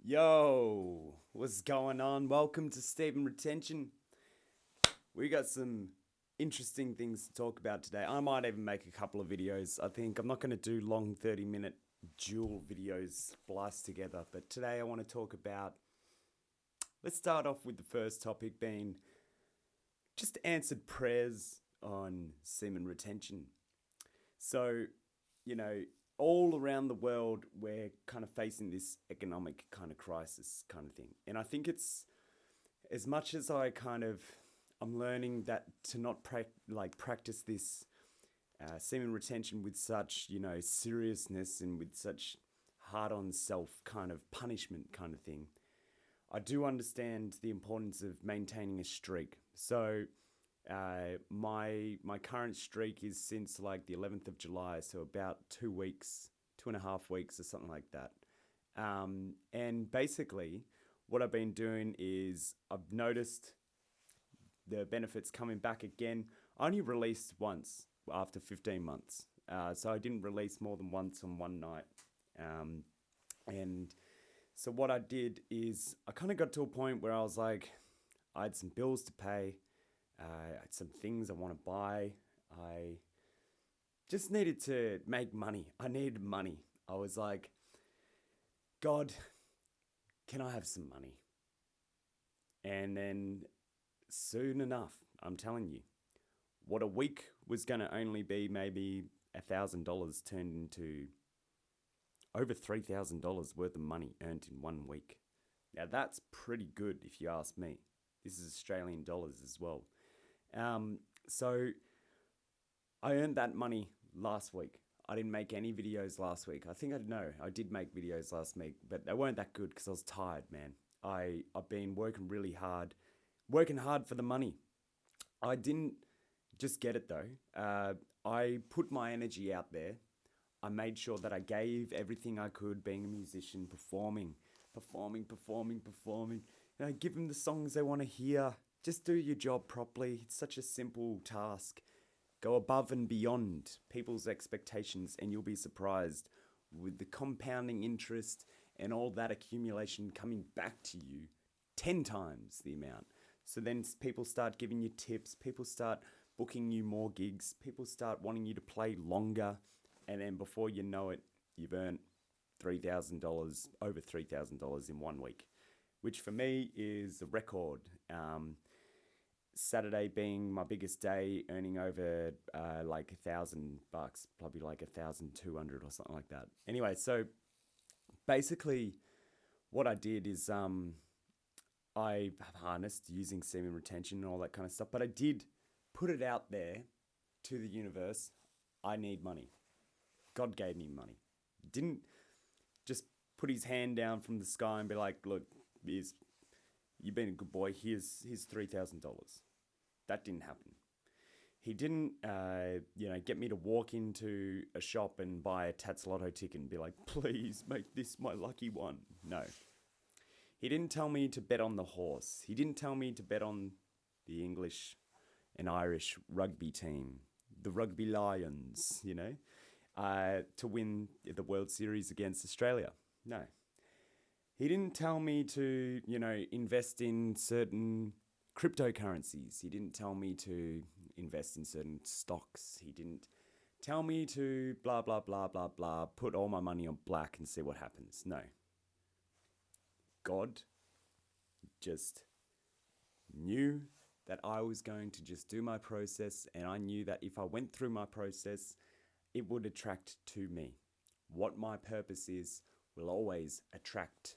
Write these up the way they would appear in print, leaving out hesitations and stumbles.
Yo, what's going on? Welcome to Semen Retention. We got some interesting things to talk about today. I might even make a couple of videos. I think I'm not going to do long 30-minute dual videos spliced together, but today I want to talk about. Let's start off with the first topic being just answered prayers on semen retention. So, you know, all around the world, we're kind of facing this economic kind of crisis kind of thing. And I think it's as much as I'm learning that to not practice this semen retention with such, seriousness and with such hard on self kind of punishment kind of thing. I do understand the importance of maintaining a streak. So my current streak is since like the 11th of July, so about 2 weeks, 2.5 weeks or something like that. And basically, what I've been doing is I've noticed the benefits coming back again. I only released once after 15 months. So I didn't release more than once on one night. And so what I did is I kind of got to a point where I was like, I had some bills to pay. I had some things I want to buy. I just needed to make money. I needed money. I was like, God, can I have some money? And then soon enough, I'm telling you, what a week was going to only be maybe $1,000 turned into over $3,000 worth of money earned in 1 week. Now that's pretty good if you ask me. This is Australian dollars as well. So I earned that money last week. I didn't make any videos last week. I did make videos last week, but they weren't that good because I was tired, man. I've been working really hard, working hard for the money. I didn't just get it though. I put my energy out there. I made sure that I gave everything I could being a musician, performing. Give them the songs they want to hear. Just do your job properly. It's such a simple task. Go above and beyond people's expectations, and you'll be surprised with the compounding interest and all that accumulation coming back to you 10 times the amount. So then people start giving you tips, people start booking you more gigs, people start wanting you to play longer, and then before you know it, you've earned $3,000, over $3,000 in 1 week, which for me is a record. Saturday being my biggest day, earning over like $1,000, probably like 1,200 or something like that. Anyway, so basically what I did is I harnessed using semen retention and all that kind of stuff, but I did put it out there to the universe. I need money. God gave me money. Didn't just put his hand down from the sky and be like, look, you've been a good boy, here's $3,000. That didn't happen. He didn't, get me to walk into a shop and buy a Tats Lotto ticket and be like, please make this my lucky one. No. He didn't tell me to bet on the horse. He didn't tell me to bet on the English and Irish rugby team, the Rugby Lions, to win the World Series against Australia. No. He didn't tell me to, invest in certain cryptocurrencies. He didn't tell me to invest in certain stocks. He didn't tell me to blah, blah, blah, blah, blah, put all my money on black and see what happens. No. God just knew that I was going to just do my process, and I knew that if I went through my process, it would attract to me. What my purpose is will always attract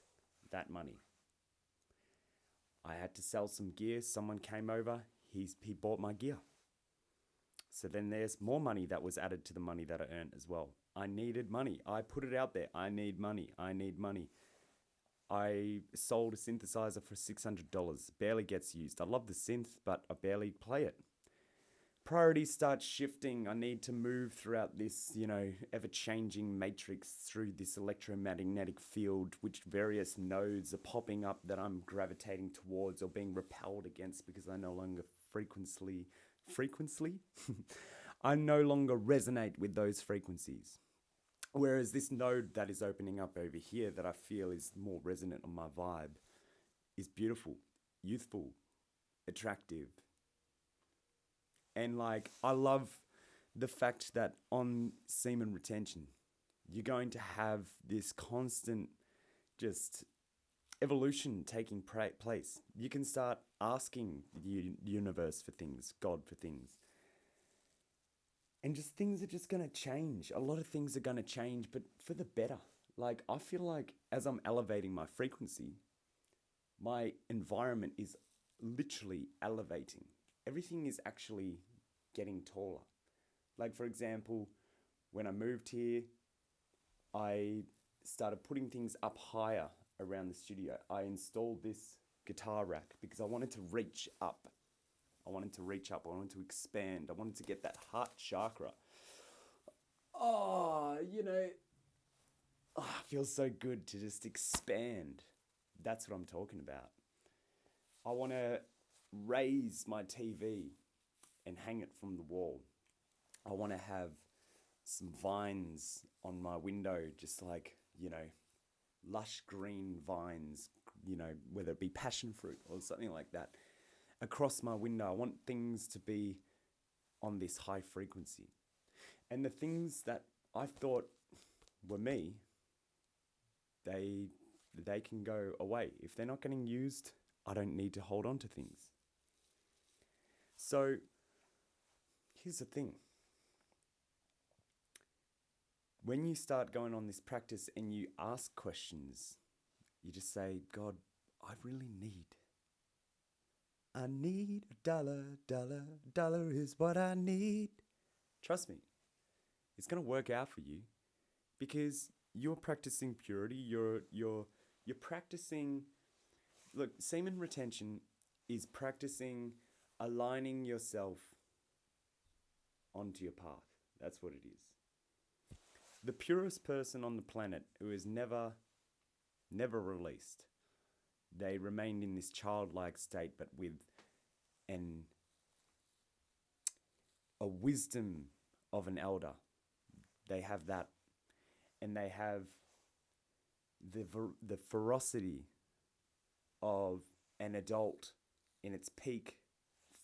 that money. I had to sell some gear. Someone came over. He bought my gear. So then there's more money that was added to the money that I earned as well. I needed money. I put it out there. I need money. I sold a synthesizer for $600. Barely gets used. I love the synth, but I barely play it. Priorities start shifting. I need to move throughout this, ever-changing matrix through this electromagnetic field, which various nodes are popping up that I'm gravitating towards or being repelled against because I no longer frequently? I no longer resonate with those frequencies. Whereas this node that is opening up over here that I feel is more resonant on my vibe is beautiful, youthful, attractive. And like, I love the fact that on semen retention, you're going to have this constant just evolution taking place. You can start asking the universe for things, God for things. And just things are just going to change. A lot of things are going to change, but for the better. Like, I feel like as I'm elevating my frequency, my environment is literally elevating. Everything is actually getting taller. Like, for example, when I moved here, I started putting things up higher around the studio. I installed this guitar rack because I wanted to reach up. I wanted to reach up. I wanted to expand. I wanted to get that heart chakra. Oh, it feels so good to just expand. That's what I'm talking about. I want to raise my TV and hang it from the wall. I want to have some vines on my window, just like, lush green vines, whether it be passion fruit or something like that, across my window. I want things to be on this high frequency. And the things that I thought were me, they can go away. If they're not getting used, I don't need to hold on to things. So here's the thing. When you start going on this practice and you ask questions, you just say, God, I really need. I need $1 is what I need. Trust me, it's going to work out for you because you're practicing purity. You're practicing. Look, semen retention is practicing aligning yourself onto your path. That's what it is. The purest person on the planet who is never released. They remained in this childlike state, but with a wisdom of an elder. They have that, and they have the ferocity of an adult in its peak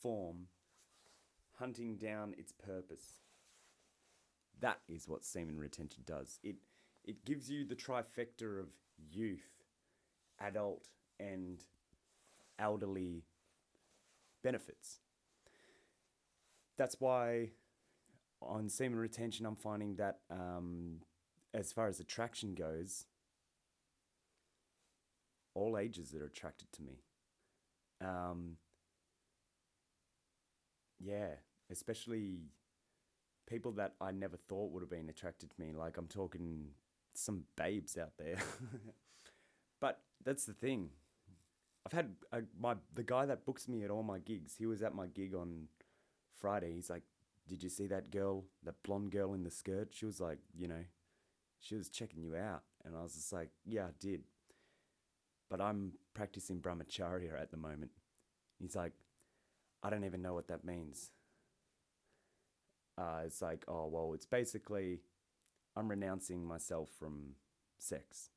form, hunting down its purpose. That is what semen retention does. It gives you the trifecta of youth, adult, and elderly benefits. That's why on semen retention, I'm finding that as far as attraction goes, all ages are attracted to me. Yeah, especially people that I never thought would have been attracted to me. Like, I'm talking some babes out there. But that's the thing. I've had the guy that books me at all my gigs. He was at my gig on Friday. He's like, "Did you see that girl, that blonde girl in the skirt? She was like, she was checking you out." And I was just like, "Yeah, I did. But I'm practicing brahmacharya at the moment." He's like, "I don't even know what that means." It's like, oh, well, it's basically I'm renouncing myself from sex.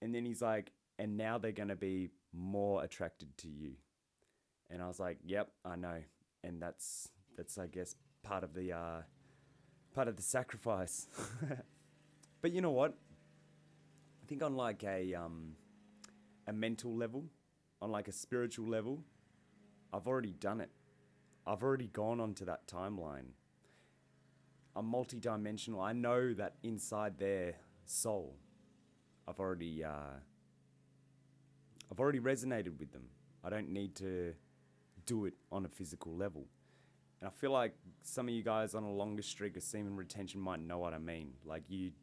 And then he's like, and now they're going to be more attracted to you. And I was like, yep, I know. And that's I guess part of the sacrifice. But you know what? I think on like a mental level, on like a spiritual level, I've already done it. I've already gone onto that timeline. I'm multidimensional. I know that inside their soul, I've already resonated with them. I don't need to do it on a physical level. And I feel like some of you guys on a longer streak of semen retention might know what I mean. Like you've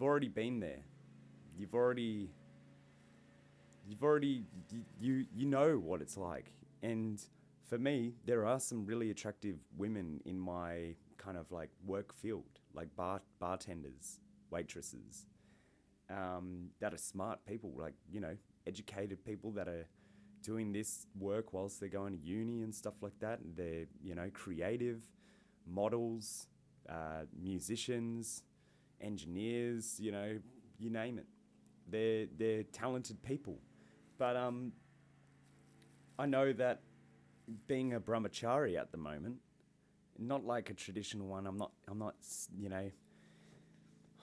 already been there. You've already you know what it's like. And for me, there are some really attractive women in my kind of like work field, like bartenders, waitresses, that are smart people, like, educated people that are doing this work whilst they're going to uni and stuff like that. And they're, creative models, musicians, engineers, you name it. They're talented people. But I know that being a brahmachari at the moment, not like a traditional one. I'm not I'm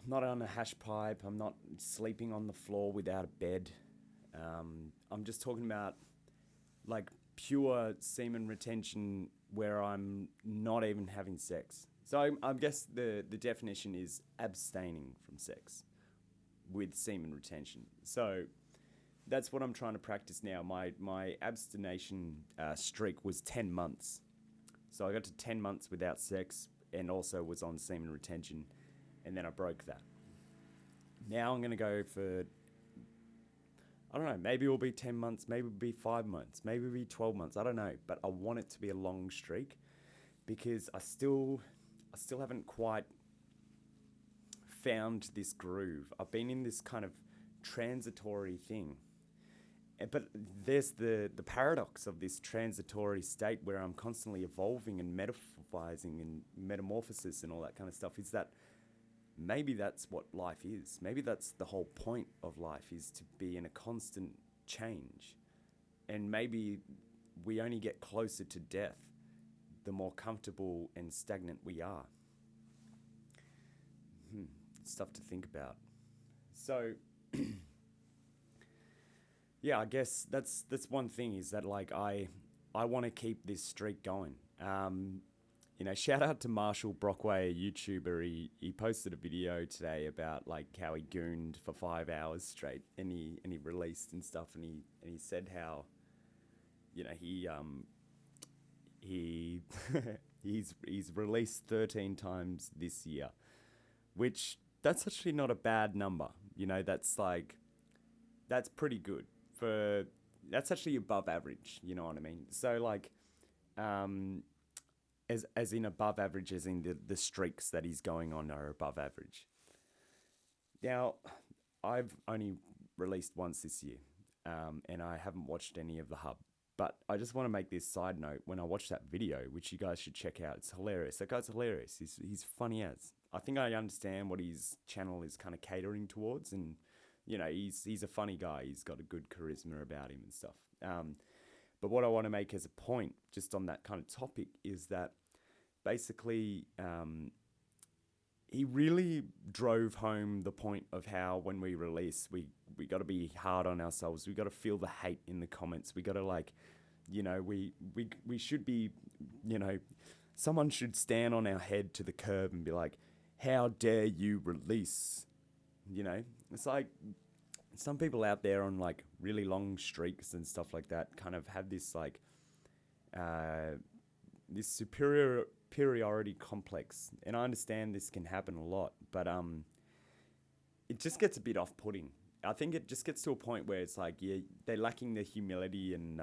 not on a hash pipe. I'm not sleeping on the floor without a bed. I'm just talking about like pure semen retention where I'm not even having sex. So I guess the definition is abstaining from sex with semen retention. So that's what I'm trying to practice now. My abstination streak was 10 months. So I got to 10 months without sex and also was on semen retention, and then I broke that. Now I'm going to go for, I don't know, maybe it'll be 10 months, maybe it'll be 5 months, maybe it'll be 12 months. I don't know, but I want it to be a long streak because I still haven't quite found this groove. I've been in this kind of transitory thing. But there's the paradox of this transitory state where I'm constantly evolving and metaphysizing and metamorphosis and all that kind of stuff, is that maybe that's what life is. Maybe that's the whole point of life, is to be in a constant change. And maybe we only get closer to death the more comfortable and stagnant we are. Stuff to think about. So yeah, I guess that's one thing, is that like I want to keep this streak going. Shout out to Marshall Brockway, a YouTuber. He posted a video today about like how he gooned for 5 hours straight, and he released and stuff, and he said how, he he's released 13 times this year, which that's actually not a bad number. That's pretty good. That's actually above average, you know what I mean? So like, as in above average, as in the streaks that he's going on are above average. Now, I've only released once this year, and I haven't watched any of the Hub. But I just want to make this side note. When I watched that video, which you guys should check out, it's hilarious. That guy's hilarious. He's funny as. I think I understand what his channel is kind of catering towards, and he's a funny guy. He's got a good charisma about him and stuff. But what I want to make as a point, just on that kind of topic, is that basically he really drove home the point of how when we release, we got to be hard on ourselves. We got to feel the hate in the comments. We got to we should be, someone should stand on our head to the curb and be like, how dare you release? It's like some people out there on like really long streaks and stuff like that kind of have this like this superiority complex, and I understand this can happen a lot, but it just gets a bit off-putting. I think it just gets to a point where it's like, yeah, they're lacking the humility, and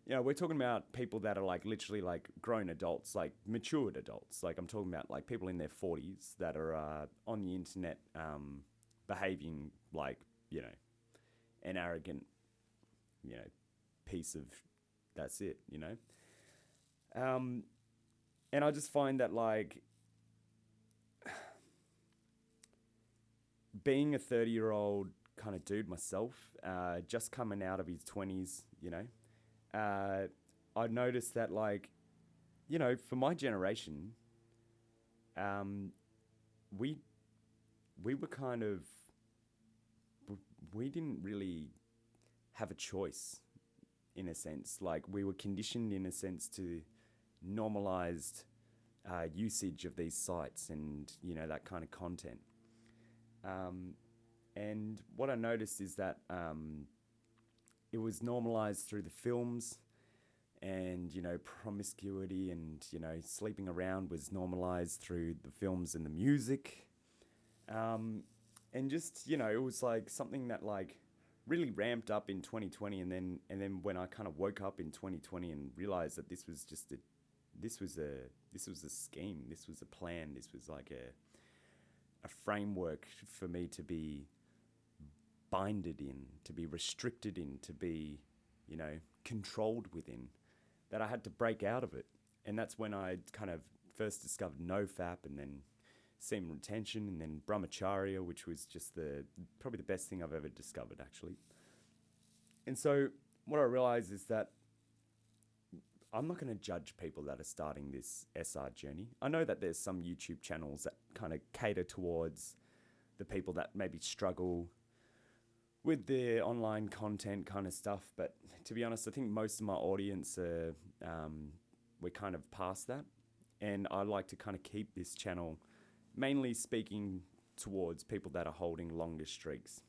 we're talking about people that are like literally like grown adults, like matured adults. Like I'm talking about like people in their 40s that are on the internet behaving like, an arrogant, piece of, that's it, and I just find that like being a 30-year-old kind of dude myself, just coming out of his 20s, I noticed that like, for my generation, we were kind of, we didn't really have a choice in a sense. Like we were conditioned in a sense to normalized usage of these sites and, that kind of content. And what I noticed is that it was normalized through the films, and, promiscuity and, sleeping around was normalized through the films and the music. And just, it was like something that like really ramped up in 2020, and then when I kind of woke up in 2020 and realized that this was just this was a scheme, this was a plan, this was like a framework for me to be binded in, to be restricted in, to be, controlled within, that I had to break out of it. And that's when I kind of first discovered NoFap, and then semen retention, and then brahmacharya, which was just probably the best thing I've ever discovered, actually. And so what I realized is that I'm not going to judge people that are starting this SR journey. I know that there's some YouTube channels that kind of cater towards the people that maybe struggle with their online content kind of stuff. But to be honest, I think most of my audience are, we're kind of past that. And I like to kind of keep this channel mainly speaking towards people that are holding longer streaks.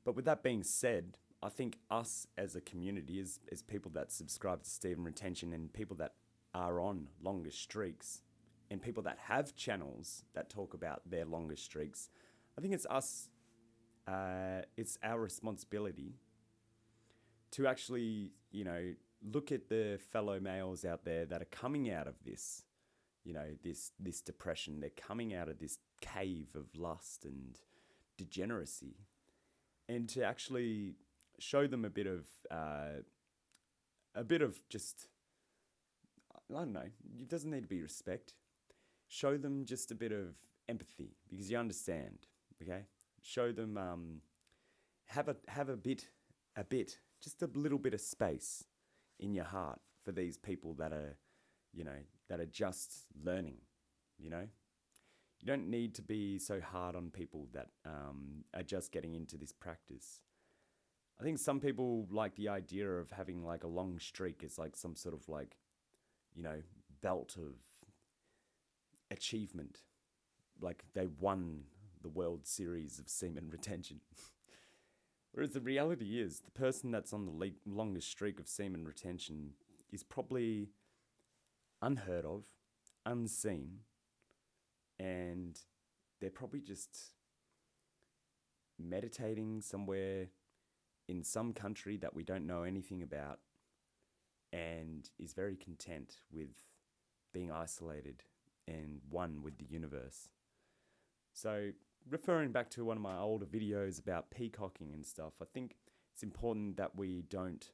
But with that being said, I think us as a community, as people that subscribe to Semen Retention and people that are on longer streaks and people that have channels that talk about their longer streaks, I think it's us, it's our responsibility to actually, look at the fellow males out there that are coming out of this, this depression. They're coming out of this cave of lust and degeneracy, and to actually show them a bit of just, I don't know, it doesn't need to be respect. Show them just a bit of empathy, because you understand, okay? Show them, have a bit, just a little bit of space in your heart for these people that are, that are just learning, You don't need to be so hard on people that are just getting into this practice. I think some people like the idea of having like a long streak as like some sort of like, belt of achievement. Like they won the World Series of semen retention. Whereas the reality is the person that's on the longest streak of semen retention is probably unheard of, unseen, and they're probably just meditating somewhere in some country that we don't know anything about, and is very content with being isolated and one with the universe. So, referring back to one of my older videos about peacocking and stuff, I think it's important that we don't,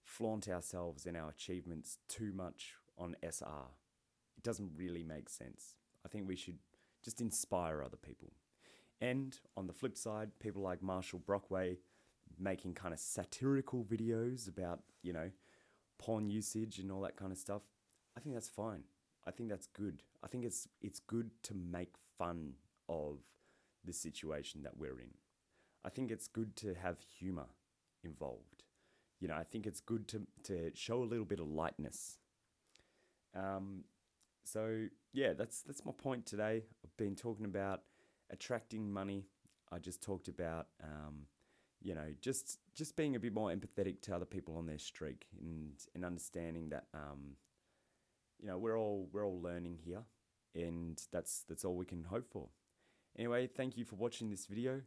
flaunt ourselves and our achievements too much on SR. It doesn't really make sense. I think we should just inspire other people. And on the flip side, people like Marshall Brockway making kind of satirical videos about, porn usage and all that kind of stuff. I think that's fine. I think that's good. I think it's good to make fun of the situation that we're in. I think it's good to have humor involved. I think it's good to show a little bit of lightness. So yeah, that's my point today. I've been talking about attracting money. I just talked about, just being a bit more empathetic to other people on their streak, and understanding that, we're all learning here, and that's all we can hope for. Anyway, thank you for watching this video.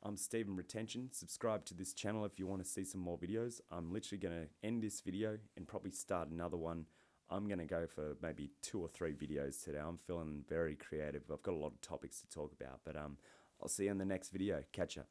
I'm Semen Retention. Subscribe to this channel if you want to see some more videos. I'm literally going to end this video and probably start another one. I'm going to go for maybe 2 or 3 videos today. I'm feeling very creative. I've got a lot of topics to talk about, but I'll see you in the next video. Catch ya.